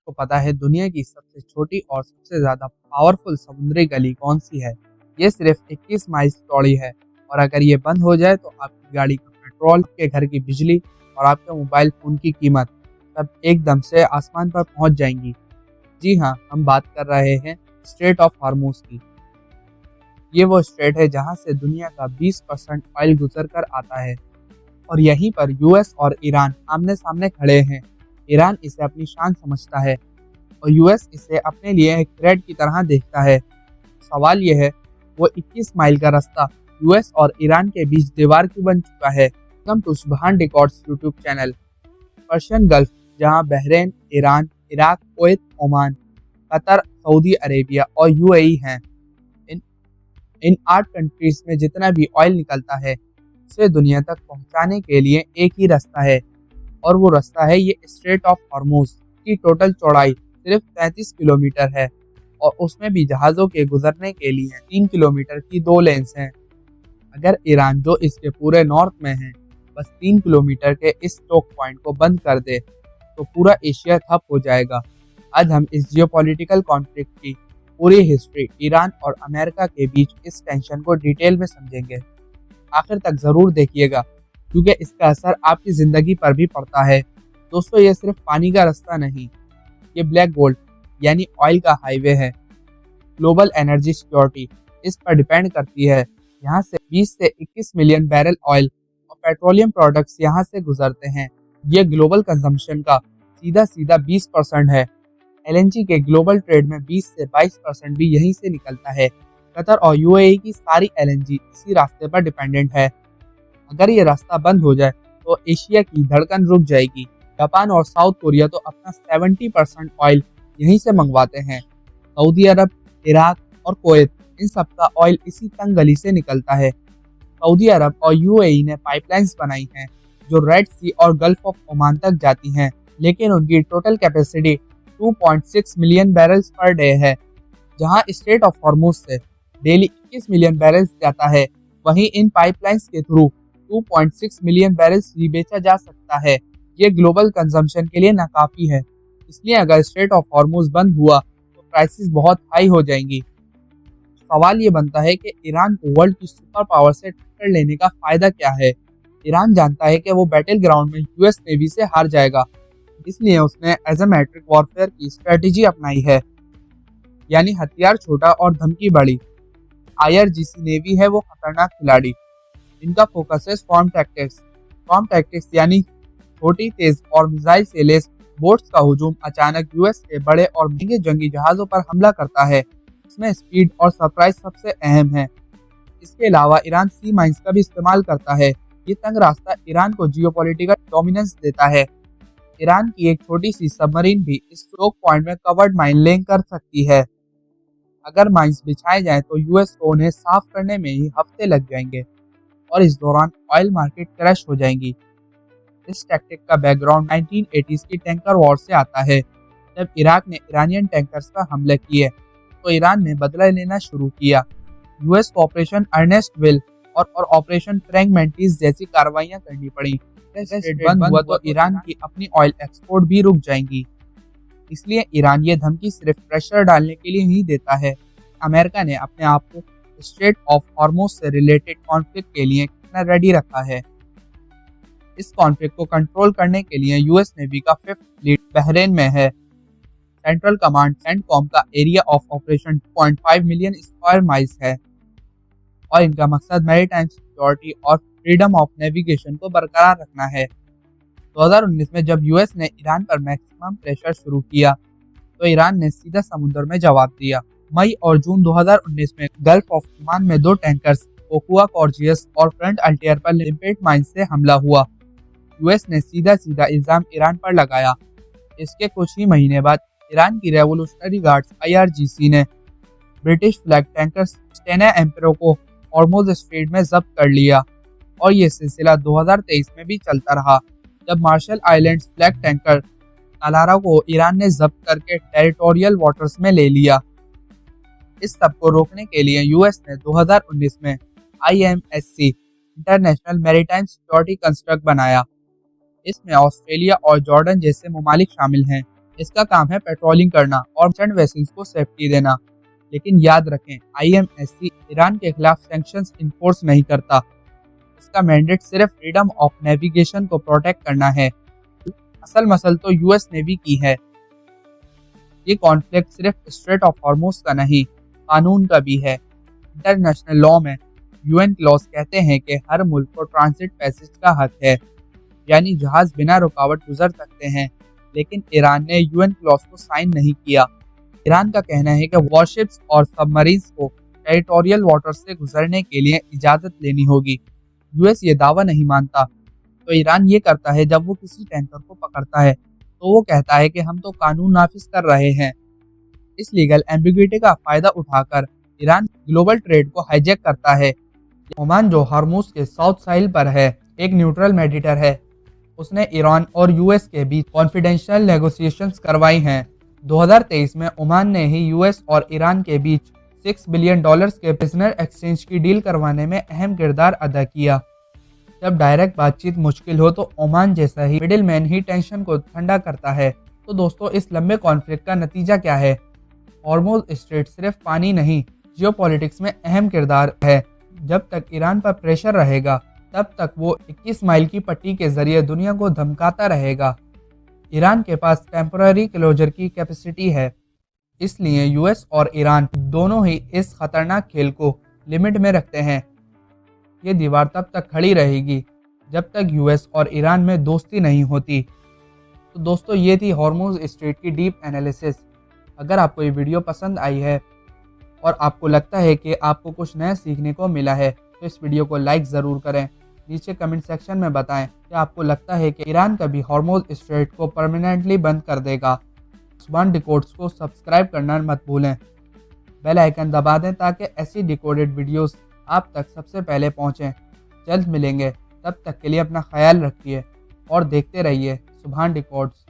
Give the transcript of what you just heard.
आपको पता है दुनिया की सबसे छोटी और सबसे ज़्यादा पावरफुल समुद्री गली कौन सी है? ये सिर्फ 21 माइल चौड़ी है और अगर ये बंद हो जाए तो आपकी गाड़ी का पेट्रोल, आपके घर की बिजली और आपके मोबाइल फ़ोन की कीमत सब एकदम से आसमान पर पहुंच जाएंगी। जी हाँ, हम बात कर रहे हैं स्ट्रेट ऑफ हॉर्मुज़ की। ये वो स्ट्रेट है जहाँ से दुनिया का 20% ऑयल गुजर कर आता है और यहीं पर यूएस और ईरान आमने सामने खड़े हैं। ईरान इसे अपनी शान समझता है और यूएस इसे अपने लिए एक थ्रेट की तरह देखता है। सवाल यह है, वो 21 माइल का रास्ता यूएस और ईरान के बीच दीवार क्यों बन चुका है? Welcome to Subhan records YouTube channel. Persian Gulf, जहां Bahrain, Iran, Iraq, Kuwait, Oman, Qatar, Saudi Arabia और यूएई हैं। इन 8 कंट्रीज में जितना भी ऑयल निकलता है उसे दुनिया तक पहुंचाने के लिए एक ही रास्ता है और वो रास्ता है ये स्ट्रेट ऑफ हॉर्मुज़ की टोटल चौड़ाई सिर्फ 33 किलोमीटर है और उसमें भी जहाज़ों के गुजरने के लिए 3 किलोमीटर की 2 लेन्स हैं। अगर ईरान, जो इसके पूरे नॉर्थ में है, बस 3 किलोमीटर के इस चोक पॉइंट को बंद कर दे तो पूरा एशिया ठप हो जाएगा। आज हम इस जियोपॉलिटिकल कॉन्फ्लिक्ट की पूरी हिस्ट्री, ईरान और अमेरिका के बीच इस टेंशन को डिटेल में समझेंगे। आखिर तक ज़रूर देखिएगा क्योंकि इसका असर आपकी ज़िंदगी पर भी पड़ता है। दोस्तों, ये सिर्फ पानी का रास्ता नहीं, ये ब्लैक गोल्ड यानी ऑयल का हाईवे है। ग्लोबल एनर्जी सिक्योरिटी इस पर डिपेंड करती है। यहाँ से 20 से 21 मिलियन बैरल ऑयल और पेट्रोलियम प्रोडक्ट्स यहाँ से गुजरते हैं। ये ग्लोबल कंजम्पशन का सीधा सीधा 20% है। एलएनजी के ग्लोबल ट्रेड में 20 से 22% भी यहीं से निकलता है। कतर और यूएई की सारी एलएनजी इसी रास्ते पर डिपेंडेंट है। अगर ये रास्ता बंद हो जाए तो एशिया की धड़कन रुक जाएगी। जापान और साउथ कोरिया तो अपना 70% ऑयल यहीं से मंगवाते हैं। सऊदी अरब, इराक और कुवैत, इन सब का ऑयल इसी तंग गली से निकलता है। सऊदी अरब और यूएई ने पाइपलाइंस बनाई हैं जो रेड सी और गल्फ ऑफ ओमान तक जाती हैं, लेकिन उनकी total capacity 2.6 million barrels per day है। जहां स्ट्रेट ऑफ हॉर्मुज़ से डेली 21 मिलियन बैरल्स जाता है, वहीं इन पाइपलाइंस के थ्रू 2.6 मिलियन बैरल्स ही बेचा जा सकता है। ये ग्लोबल कंजम्पशन के लिए नाकाफी है। इसलिए अगर स्ट्रेट ऑफ हॉर्मुज़ बंद हुआ तो प्राइसेस बहुत हाई हो जाएंगी। सवाल ये बनता है कि ईरान को वर्ल्ड की सुपर पावर से टक्कर लेने का फायदा क्या है? ईरान जानता है कि वो बैटल ग्राउंड में यूएस नेवी से हार जाएगा, इसलिए उसने एसिमेट्रिक वॉरफेयर की स्ट्रेटेजी अपनाई है, यानी हथियार छोटा और धमकी बड़ी। आईआरजीसी नेवी है वो खतरनाक खिलाड़ी। इनका फोकस है स्टॉर्म टैक्टिक्स। स्टॉर्म टैक्टिक्स यानी छोटी, तेज और मिसाइल से लेस बोट्स का हुजूम अचानक यूएस के बड़े और महंगे जंगी जहाजों पर हमला करता है। इसमें स्पीड और सरप्राइज सबसे अहम है। इसके अलावा ईरान सी माइंस का भी इस्तेमाल करता है। ये तंग रास्ता ईरान को जियोपॉलिटिकल डोमिनेंस देता है। ईरान की एक छोटी सी सबमरीन भी इस चोक पॉइंट में कवर्ड माइन लेंग कर सकती है। अगर माइंस बिछाए जाएं तो यूएस को उन्हें साफ करने में ही हफ्ते लग जाएंगे और इस दौरान ऑयल मार्केट क्रैश हो जाएंगी। इस टैक्टिक का बैकग्राउंड 1980s की टैंकर वॉर से आता है। जब इराक ने ईरानियन टैंकर्स पर हमले किए तो ईरान ने बदला लेना शुरू किया। यूएस को ऑपरेशन अर्नेस्ट विल और ऑपरेशन फ्रैंक मैंटिस जैसी कार्रवाइयां करनी पड़ी। स्ट्रेट बंद हुआ तो ईरान की अपनी ऑयल एक्सपोर्ट भी रुक जाएंगी। इसलिए ईरान ये धमकी सिर्फ प्रेशर डालने के लिए ही देता है। अमेरिका ने अपने आप को स्ट्रेट ऑफ हॉर्मुज़ से रिलेटेड कॉन्फ्लिक्ट के लिए कितना रेडी रखा है? इस कॉन्फ्लिक्ट को कंट्रोल करने के लिए यूएस नेवी का 5th फ्लीट बहरीन में है। सेंट्रल कमांड सेंटकॉम का area of operation 2.5 million square miles है और इनका मकसद मैरीटाइम सिक्योरिटी और फ्रीडम ऑफ नेविगेशन को बरकरार रखना है। 2019 में जब यूएस ने ईरान पर मैक्सिमम प्रेशर शुरू किया तो ईरान ने सीधा समुद्र में जवाब दिया। मई और जून 2019 में गल्फ ऑफ ओमान में 2 टैंकर्स ओकुआ कॉर्जियस और फ्रंट अल्टेयर पर लिम्पेट माइन से हमला हुआ। यूएस ने सीधा सीधा इल्जाम ईरान पर लगाया। इसके कुछ ही महीने बाद ईरान की रेवोल्यूशनरी गार्ड्स आईआरजीसी ने ब्रिटिश फ्लैग टैंकर स्टेना एम्परो को हॉर्मुज़ स्ट्रेट में जब्त कर लिया और ये सिलसिला 2023 में भी चलता रहा, जब Marshall Islands flag tanker ALARA को ईरान ने जब्त करके टेरिटोरियल वाटर्स में ले लिया। इस सब को रोकने के लिए यूएस ने 2019 में IMSC international maritime security construct बनाया। इसमें ऑस्ट्रेलिया और जॉर्डन जैसे ममालिक शामिल हैं। इसका काम है पेट्रोलिंग करना और मर्चेंट वेसल्स को सेफ्टी देना। लेकिन याद रखें, IMSC ईरान के खिलाफ सैंक्शंस इन्फोर्स नहीं करता। इसका मैंडेट सिर्फ फ्रीडम ऑफ नेविगेशन को प्रोटेक्ट करना है। असल मसल तो US नेवी की है। ये कॉन्फ्लिक्ट सिर्फ स्ट्रेट ऑफ हॉर्मुज का नहीं, कानून का भी है। इंटरनेशनल लॉ में UN क्लॉज कहते हैं कि हर मुल्क को ट्रांजिट पैसेज का हक है, यानी जहाज बिना रुकावट गुजर सकते हैं। लेकिन ईरान ने UN क्लॉज को साइन नहीं किया। ईरान का कहना है कि वॉरशिप्स और सबमरीन्स को टेरिटोरियल वाटर से गुजरने के लिए इजाज़त लेनी होगी। US ये दावा नहीं मानता, तो ईरान ये करता है जब वो किसी टैंकर को पकड़ता है तो वो कहता है कि हम तो कानून नाफिज कर रहे हैं। इस लीगल एम्बिग्विटी का फ़ायदा उठाकर ईरान ग्लोबल ट्रेड को हाईजैक करता है। ओमान, जो हॉर्मुज के साउथ साइल पर है, एक न्यूट्रल मेडिएटर है। उसने ईरान और US के बीच कॉन्फिडेंशियल नेगोशिएशंस करवाई हैं। 2023 में ओमान ने ही US और ईरान के बीच $6 बिलियन के प्रिजनर एक्सचेंज की डील करवाने में अहम किरदार अदा किया। जब डायरेक्ट बातचीत मुश्किल हो तो ओमान जैसा ही मिडिल मैन ही टेंशन को ठंडा करता है। तो दोस्तों, इस लंबे कॉन्फ्लिक्ट का नतीजा क्या है? हॉर्मुज स्ट्रेट सिर्फ पानी नहीं, जियोपॉलिटिक्स में अहम किरदार है। जब तक ईरान पर प्रेशर रहेगा, तब तक वो 21 माइल की पट्टी के जरिए दुनिया को धमकाता रहेगा। ईरान के पास टेम्पररी क्लोजर की कैपेसिटी है, इसलिए US और ईरान दोनों ही इस खतरनाक खेल को लिमिट में रखते हैं। ये दीवार तब तक खड़ी रहेगी जब तक US और ईरान में दोस्ती नहीं होती। तो दोस्तों, ये थी हॉर्मुज स्ट्रेट की डीप एनालिसिस। अगर आपको ये वीडियो पसंद आई है और आपको लगता है कि आपको कुछ नया सीखने को मिला है, तो इस वीडियो को लाइक ज़रूर करें। नीचे कमेंट सेक्शन में बताएं कि आपको लगता है कि ईरान कभी हॉर्मुज स्ट्रेट को परमानेंटली बंद कर देगा। सुभान डिकोड्स को सब्सक्राइब करना मत भूलें। बेल आइकन दबा दें ताकि ऐसी डिकोडेड वीडियोस आप तक सबसे पहले पहुंचें। जल्द मिलेंगे, तब तक के लिए अपना ख्याल रखिए और देखते रहिए सुभान डिकोड्स।